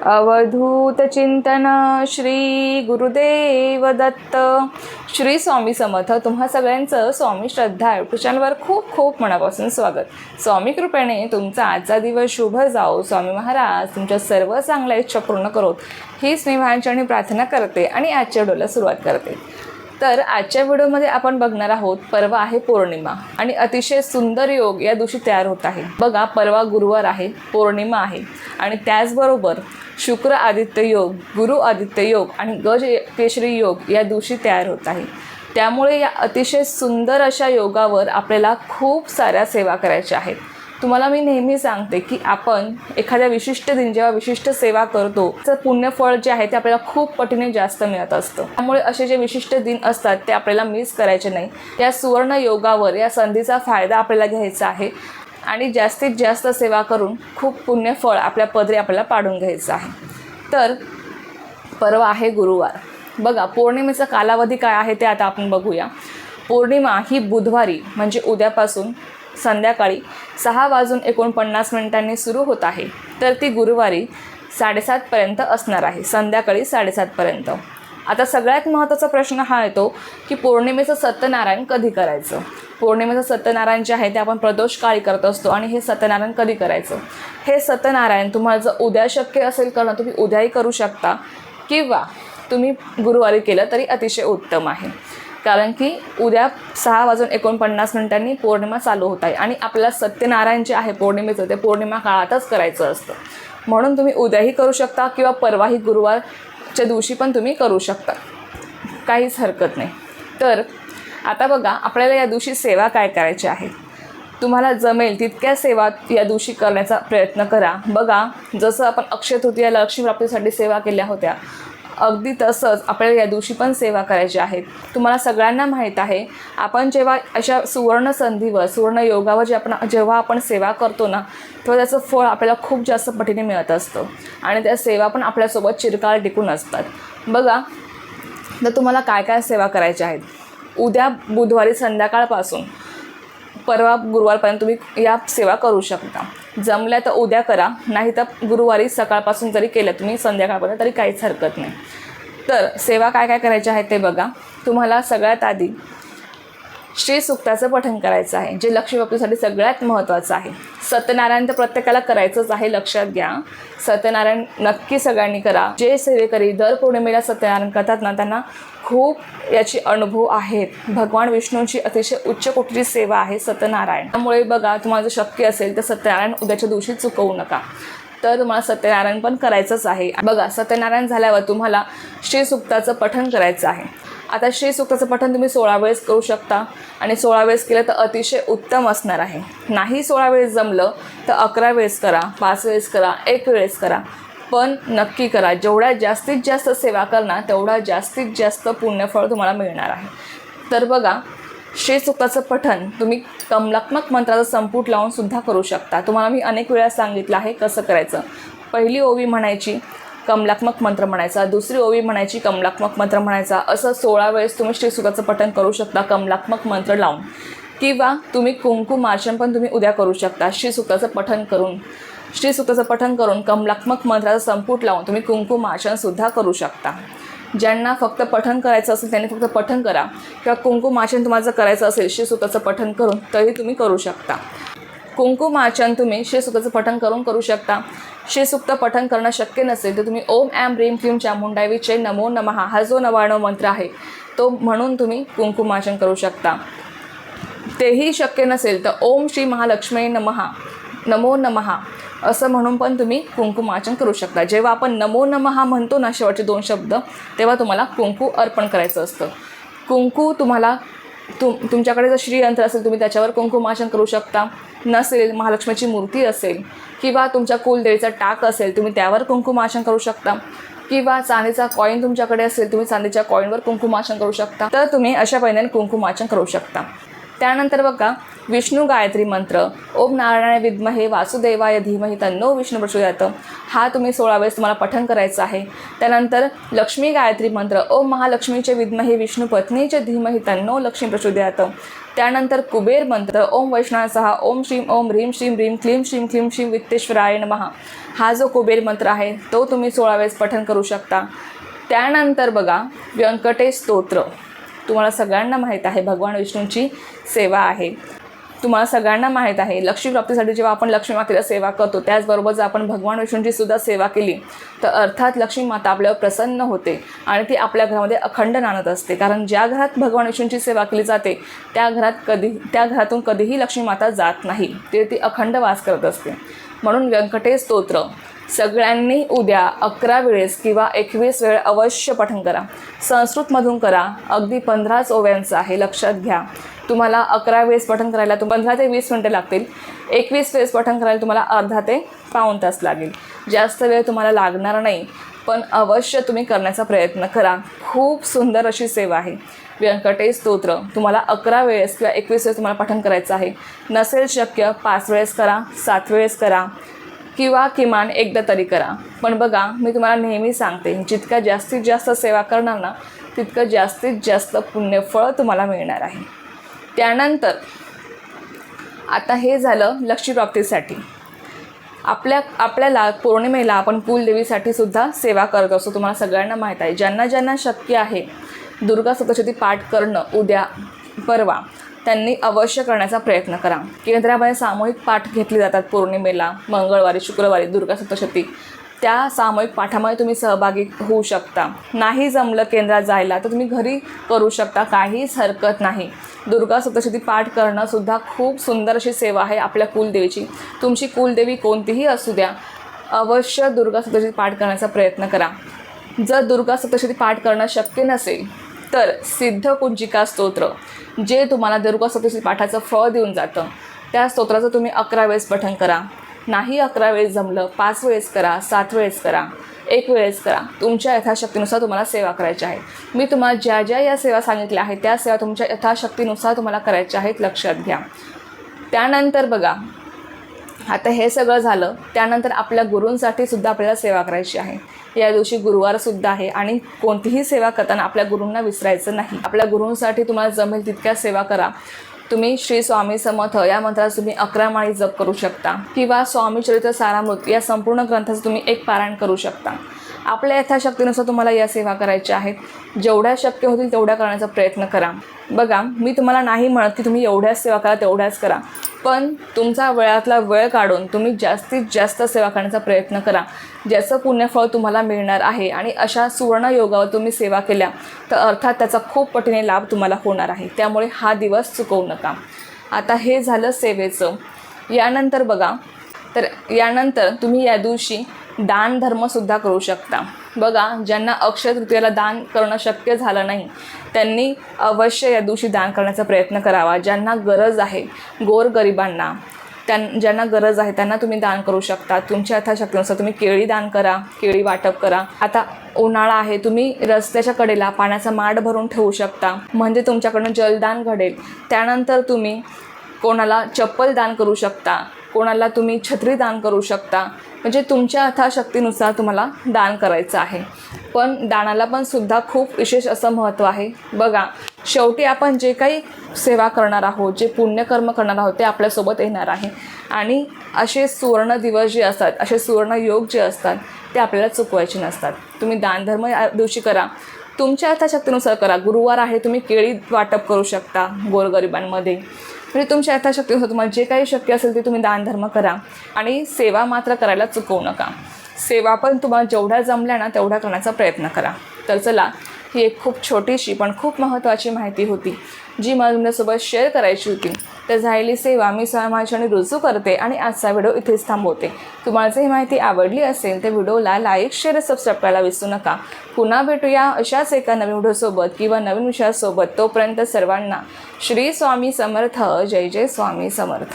अवधूत चिंतन श्री गुरुदेव दत्त. श्री स्वामी समर्थ. तुम्हा सगळ्यांचं स्वामी श्रद्धा यूट्यूब चॅनलवर खूप खूप मनापासून स्वागत. स्वामी कृपेने तुमचा आजचा दिवस शुभ जाओ. स्वामी महाराज तुमच्या सर्व चांगल्या इच्छा पूर्ण करोत हीच मी माझ्याने प्रार्थना करते आणि आजच्या व्हिडिओला सुरुवात करते. तर आजच्या व्हिडिओमध्ये आपण बघणार आहोत, परवा आहे पौर्णिमा आणि अतिशय सुंदर योग या दिवशी तयार होत आहे. बघा, परवा गुरुवार आहे, पौर्णिमा आहे आणि त्याचबरोबर शुक्र आदित्य योग, गुरु आदित्य योग आणि गज केशरी योग या दिवशी तयार होत आहे. त्यामुळे या अतिशय सुंदर अशा योगावर आपल्याला खूप साऱ्या सेवा करायच्या आहेत. तुम्हाला मी नेहमी सांगते की आपण एखाद्या विशिष्ट दिन जेव्हा विशिष्ट सेवा करतो तर पुण्यफळ जे आहे ते आपल्याला खूप पटीने जास्त मिळत असतं. त्यामुळे असे जे विशिष्ट दिन असतात ते आपल्याला मिस करायचे नाही. या सुवर्ण योगावर या संधीचा फायदा आपल्याला घ्यायचा आहे आणि जास्तीत जास्त सेवा करून खूप पुण्यफळ आपल्या पदरी आपल्याला पाडून घ्यायचं आहे. तर परवा आहे गुरुवार. बघा, पौर्णिमेचा कालावधी काय आहे ते आता आपण बघूया. पौर्णिमा ही बुधवारी म्हणजे उद्यापासून संध्याकाळी 6:49 सुरू होत आहे. तर ती गुरुवारी 7:30पर्यंत असणार आहे, संध्याकाळी 7:30पर्यंत. आता सगळ्यात महत्त्वाचा प्रश्न हा येतो की पौर्णिमेचं सत्यनारायण कधी करायचं. पौर्णिमेचं सत्यनारायण जे आहे ते आपण प्रदोष काळी करत असतो आणि हे सत्यनारायण कधी करायचं. हे सत्यनारायण तुम्हाला जर उद्या शक्य असेल करणं तुम्ही उद्याही करू शकता किंवा तुम्ही गुरुवारी केलं तरी अतिशय उत्तम आहे. कारण की उद्या 6:49 पौर्णिमा चालू होत आहे आणि आपल्याला सत्यनारायण जे आहे पौर्णिमेचं ते पौर्णिमा काळातच करायचं असतं. म्हणून तुम्ही उद्याही करू शकता किंवा परवाही गुरुवारच्या दिवशी पण तुम्ही करू शकता, काहीच हरकत नाही. तर आता बघा, आपल्याला या दिवशी सेवा काय करायची आहे. तुम्हाला जमेल तितक्या सेवा या दिवशी करण्याचा प्रयत्न करा. बघा, जसं आपण अक्षय तृतीयाला लक्ष्मी प्राप्तीसाठी सेवा केल्या होत्या, अगदी तसंच आपल्याला या दिवशी पण सेवा करायची आहेत. तुम्हाला सगळ्यांना माहीत आहे, आपण जेव्हा अशा सुवर्ण संधीवर सुवर्ण योगावर जेव्हा आपण सेवा करतो ना, तेव्हा त्याचं फळ आपल्याला खूप जास्त पटीने मिळत असतं आणि त्या सेवा पण आपल्यासोबत चिरकाळ टिकून असतात. बघा, तर तुम्हाला काय काय सेवा करायच्या आहेत. उद्या बुधवारी संध्याकाळपासून परवा गुरुवारपर्यंत तुम्ही या सेवा करू शकता. जमल्या तर उद्या करा, नाही तर गुरुवारी सकाळपासून जरी केलं तुम्ही संध्याकाळपर्यंत तरी काहीच हरकत नाही. तर सेवा काय काय करायच्या आहेत ते बघा. तुम्हाला सगळ्यात आधी श्रीसूक्ताचं पठण करायचं आहे, जे लक्ष्मी प्राप्तीसाठी सगळ्यात महत्त्वाचं आहे. सत्यनारायण तर प्रत्येकाला करायचंच आहे, लक्षात घ्या. सत्यनारायण नक्की सगळ्यांनी करा. जे सेवेकरी दर पौर्णिमेला सत्यनारायण करतात ना, त्यांना खूप याची अनुभव आहेत. भगवान विष्णूंची अतिशय उच्च कोटीची सेवा आहे सत्यनारायण. त्यामुळे बघा, तुम्हाला जर शक्य असेल तर सत्यनारायण उद्याच्या दिवशी चुकवू नका. तर तुम्हाला सत्यनारायण पण करायचंच आहे. बघा, सत्यनारायण झाल्यावर तुम्हाला श्रीसूक्ताचं पठण करायचं आहे. आता श्रीसूक्ताचं पठण तुम्ही 16 वेळेस करू शकता आणि 16 वेळेस केलं तर अतिशय उत्तम असणार आहे. नाही 16 वेळेस जमलं तर 11 वेळेस करा, 5 वेळेस करा, 1 वेळेस करा, पण नक्की करा. जेवढ्या जास्तीत जास्त सेवा करणार तेवढा जास्तीत जास्त पुण्यफळ तुम्हाला मिळणार आहे. तर बघा, श्रीसूक्ताचं पठण तुम्ही कमलात्मक मंत्राचा संपुट लावून सुद्धा करू शकता. तुम्हाला मी अनेक वेळा सांगितलं आहे कसं करायचं. पहिली ओवी म्हणायची, कमलात्मक मंत्र म्हणायचा, दुसरी ओवी म्हणायची, कमलात्मक मंत्र म्हणायचा, असं 16 वेळेस तुम्ही श्रीसूक्ताचं पठण करू शकता कमलात्मक मंत्र लावून. किंवा तुम्ही कुंकुमार्चन पण तुम्ही उद्या करू शकता. श्रीसूक्ताचं पठण करून कमलात्मक मंत्राचा संपुट लावून तुम्ही कुंकुमार्चनसुद्धा करू शकता. ज्यांना फक्त पठण करायचं असेल त्यांनी फक्त पठण करा किंवा कुंकुमार्चन तुम्हाला जर करायचं असेल श्रीसूक्ताचं पठण करून तरी तुम्ही करू शकता. कुंकुमार्चन तुम्ही श्रीसूक्ताचं पठण करून करू शकता. श्रीसूक्त पठण करणं शक्य नसेल तर तुम्ही ओम ऐं ह्रीं क्लीं चामुंडाय विचे नमो नमः हा जो 99 मंत्र आहे तो म्हणून तुम्ही कुंकुमार्चन करू शकता. तेही शक्य नसेल तर ओम श्री महालक्ष्मी नमो नमः असं म्हणून पण तुम्ही कुंकुमार्चन करू शकता. जेव्हा आपण नमो नमः म्हणतो ना, शेवटचे 2 शब्द, तेव्हा तुम्हाला कुंकू अर्पण करायचं असतं. कुंकू तुम्हाला तुमच्याकडे जर श्रीयंत्र असेल तुम्ही त्याच्यावर कुंकुमार्चन करू शकता. नसेल, महालक्ष्मीची मूर्ती असेल किंवा तुमच्या कुलदेवीचा टाक असेल तुम्ही त्यावर कुंकुमार्चन करू शकता. किंवा चांदीचा कॉईन तुमच्याकडे असेल तुम्ही चांदीच्या कॉईनवर कुंकुमार्चन करू शकता. तर तुम्ही अशा पद्धतीने कुंकुमार्चन करू शकता. त्यानंतर बघा विष्णू गायत्री मंत्र, ओम नारायणाय विद्महे वासुदेवाय धीमहि तन्नो विष्णू प्रचोदयात, हा तुम्ही 16 वेळेस तुम्हाला पठण करायचं आहे. त्यानंतर लक्ष्मी गायत्री मंत्र, ओम महालक्ष्मीचे विद्महे विष्णू पत्नीचे धीमहि तन्नो लक्ष्मी प्रचोदयात. त्यानंतर कुबेर मंत्र, ओम वैष्णवासह ओम श्रीम ओम ह्रीम श्रीम ह्रीम क्लीम श्रीम क्लीम श्रीम वित्तेश्वराय नमः, हा जो कुबेर मंत्र आहे तो तुम्ही 16 वेळेस पठण करू शकता. त्यानंतर बघा व्यंकटेश स्तोत्र, तुम्हाला सगळ्यांना माहीत आहे भगवान विष्णूंची सेवा आहे. तुम्हाला सगळ्यांना माहीत आहे लक्ष्मीप्राप्तीसाठी जेव्हा आपण लक्ष्मी मातेला सेवा करतो त्याचबरोबर जर आपण भगवान विष्णूंची सुद्धा सेवा केली तर अर्थात लक्ष्मी माता आपल्यावर प्रसन्न होते आणि ती आपल्या घरामध्ये अखंड नांदत असते. कारण ज्या घरात भगवान विष्णूंची सेवा केली जाते त्या घरातून कधीही लक्ष्मी माता जात नाही, ती अखंड वास करत असते. म्हणून व्यंकटेश स्तोत्र सगळ्यांनी उद्या 11 वेळेस किंवा 21 वेळ अवश्य पठण करा. संस्कृतमधून करा, अगदी 15 ओव्यांचं आहे, लक्षात घ्या. तुम्हाला 11 वेळेस पठण करायला 15 ते 20 मिनटं लागतील. 21 वेळेस पठण करायला तुम्हाला अर्धा ते पाऊण तास लागेल. जास्त वेळ तुम्हाला लागणार नाही, पण अवश्य तुम्ही करण्याचा प्रयत्न करा. खूप सुंदर अशी सेवा आहे. व्यंकटेश स्तोत्र तुम्हाला 11 वेळेस किंवा 21 वेळेस तुम्हाला पठण करायचं आहे. नसेल शक्य 5 वेळेस करा, 7 वेळेस करा किंवा किमान एकदा तरी करा. पण बघा मी तुम्हाला नेहमी सांगते जितक्या जास्तीत जास्त सेवा करणार ना तितकं जास्तीत जास्त पुण्यफळ तुम्हाला मिळणार आहे. त्यानंतर आता हे झालं लक्ष्मीप्राप्तीसाठी. आपल्याला पौर्णिमेला आपण कुलदेवीसाठी सुद्धा सेवा करत असतो, तुम्हाला सगळ्यांना माहीत आहे. ज्यांना शक्य आहे दुर्गा सप्तशती पाठ करणं उद्या परवा त्यांनी अवश्य करण्याचा प्रयत्न करा. केंद्रामध्ये सामूहिक पाठ घेतले जातात पौर्णिमेला, मंगळवारी शुक्रवारी दुर्गा सप्तशती. त्या सामूहिक पाठामध्ये तुम्ही सहभागी होऊ शकता. नाही जमलं केंद्रात जायला तर तुम्ही घरी करू शकता, काहीच हरकत नाही. दुर्गा सप्तशती पाठ करणं सुद्धा खूप सुंदर अशी सेवा आहे आपल्या कुलदेवीची. तुमची कुलदेवी कोणतीही असू द्या, अवश्य दुर्गा सप्तशती पाठ करण्याचा प्रयत्न करा. जर दुर्गा सप्तशती पाठ करणं शक्य नसेल तर सिद्ध कुंजिका स्तोत्र, जे तुम्हाला दुर्गा सप्तशती पाठाचं फळ देऊन जातं, त्या स्तोत्राचं तुम्ही 11 वेळेस पठण करा. नाही 11 वेळेस जमलं 5 वेळेस करा, 7 वेळेस करा, 1 वेळेस करा. तुमच्या यथाशक्तीनुसार तुम्हाला सेवा करायची आहे. मी तुम्हाला ज्या या सेवा सांगितल्या आहेत त्या सेवा तुमच्या यथाशक्तीनुसार तुम्हाला करायच्या आहेत, लक्षात घ्या. त्यानंतर बघा आता हे सगळं झालं. त्यानंतर आपल्या गुरूंसाठी सुद्धा आपल्याला सेवा करायची आहे. या दिवशी गुरुवारसुद्धा आहे आणि कोणतीही सेवा करताना आपल्या गुरूंना विसरायचं नाही. आपल्या गुरूंसाठी तुम्हाला जमेल तितक्या सेवा करा. तुम्ही श्री स्वामी समर्थ या मंत्राचं तुम्ही 11 माळी जप करू शकता किंवा स्वामी चरित्र सारामृत या संपूर्ण ग्रंथाचं तुम्ही एक पारायण करू शकता. आपल्या यथाशक्तीनुसार तुम्हाला या सेवा करायच्या आहेत. जेवढ्या शक्य होतील तेवढ्या करण्याचा प्रयत्न करा. बघा मी तुम्हाला नाही म्हणत की तुम्ही एवढ्याच सेवा करा, तेवढ्याच करा, पण तुमचा वेळातला वेळ काढून तुम्ही जास्तीत जास्त सेवा करण्याचा प्रयत्न करा, ज्याचं पुण्यफळ तुम्हाला मिळणार आहे. आणि अशा सुवर्ण योगावर तुम्ही सेवा केल्या तर अर्थात त्याचा खूप पटीने लाभ तुम्हाला होणार आहे. त्यामुळे हा दिवस चुकवू नका. आता हे झालं सेवेचं. यानंतर बघा तर यानंतर तुम्ही या दिवशी दान धर्मसुद्धा करू शकता. बघा ज्यांना अक्षय तृतीयेला दान करणं शक्य झालं नाही त्यांनी अवश्य या दिवशी दान करण्याचा प्रयत्न करावा. ज्यांना गरज आहे गोरगरिबांना, ज्यांना गरज आहे त्यांना तुम्ही दान करू शकता. तुमच्या यथाशक्तीनुसार तुम्ही केळी दान करा, केळी वाटप करा. आता उन्हाळा आहे, तुम्ही रस्त्याच्या कडेला पाण्याचा माठ भरून ठेवू शकता, म्हणजे तुमच्याकडनं जलदान घडेल. त्यानंतर तुम्ही कोणाला चप्पल दान करू शकता, कोणाला तुम्ही छत्री दान करू शकता. म्हणजे तुमच्या यथाशक्तीनुसार तुम्हाला दान करायचं आहे. पण दानाला पण सुद्धा खूप विशेष असं महत्त्व आहे. बघा शेवटी आपण जे काही सेवा करणार आहोत, जे पुण्यकर्म करणार आहोत ते आपल्यासोबत येणार आहे. आणि असे सुवर्ण दिवस जे असतात, असे सुवर्ण योग जे असतात ते आपल्याला चुकवायचे नसतात. तुम्ही दानधर्म या दिवशी करा, तुमच्या यथाशक्तीनुसार करा. गुरुवार आहे, तुम्ही केळी वाटप करू शकता गोरगरिबांमध्ये. म्हणजे तुमच्या यथाशक्तीनुसार तुम्हाला जे काही शक्य असेल ते तुम्ही दानधर्म करा. आणि सेवा मात्र करायला चुकवू नका. सेवा पण तुम्हाला जेवढ्या जमल्या ना तेवढ्या करण्याचा प्रयत्न करा. तर चला, ही एक खूप छोटीशी पण खूप महत्त्वाची माहिती होती जी मला तुमच्यासोबत शेअर करायची होती. तर झालेली सेवा मी माझ्याने रुजू करते आणि आजचा व्हिडिओ इथेच थांबवते. तुम्हाला जर ही माहिती आवडली असेल तर व्हिडिओला लाईक, शेअर, सबस्क्राईब करायला विसरू नका. पुन्हा भेटूया अशाच एका नवीन व्हिडिओसोबत किंवा नवीन विषयासोबत. तोपर्यंत सर्वांना श्री स्वामी समर्थ. जय जय स्वामी समर्थ.